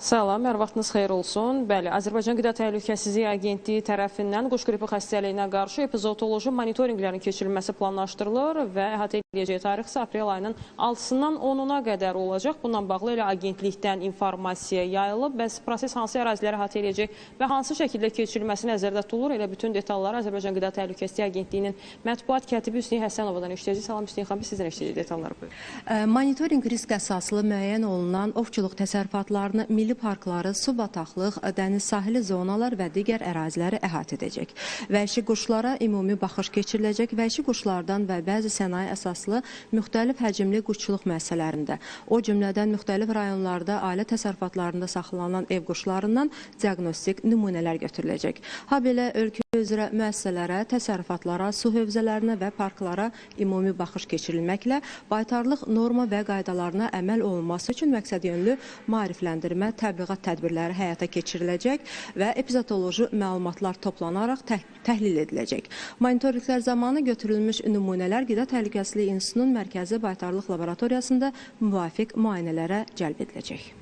Salam, hər vaxtınız xeyir olsun. Bəli, Azərbaycan Qida Təhlükəsizliyi Agentliyi tərəfindən quş qripi xəstəliyinə qarşı epizotoloji monitorinqlərin keçirilməsi planlaşdırılır və əhatə ediləcəyi tarix isə aprel ayının 6-dan 10-una qədər olacaq. Bununla bağlı elə agentlikdən informasiya yayılıb. Bəs proses hansı əraziləri əhatə edəcək və hansı şəkildə keçirilməsi nəzərdə tutulur? Elə bütün detalları Azərbaycan Qida Təhlükəsizliyi Agentliyinin mətbuat katibi Hüsniyə Həsənovadan eşidəcək. Salam Hüsniyə xanım, sizdən eşidəcək detalları buyurun. Monitorinq risk əsaslı müəyyən olunan ovçuluq təsərrüfatlarını, milli parkları, su bataqlıq, dəniz sahili zonalar və digər əraziləri əhatə edəcək. Vəhşi quşlara ümumi baxış keçiriləcək. Vəhşi quşlardan və bəzi sənaye əsaslı müxtəlif həcmli quşçuluq müəssisələrində, o cümlədən müxtəlif rayonlarda ailə təsərrüfatlarında saxlanılan ev quşlarından diaqnostik nümunələr götürüləcək. Habelə ölkə üzrə müəssisələrə, təsərrüfatlara, su hövzələrinə və parklara ümumi baxış keçirilməklə baytarlıq norma və qaydalarına əməl olunması üçün məqsədyönlü maarifləndirmə, təbliğat tədbirləri həyata keçiriləcək və epizotoloji məlumatlar toplanaraq təhlil ediləcək. Monitorinqlər zamanı götürülmüş nümunələr Qida Təhlükəsizliyi İnstitutunun Mərkəzi Baytarlıq Laboratoriyasında müvafiq müayinələrə cəlb ediləcək.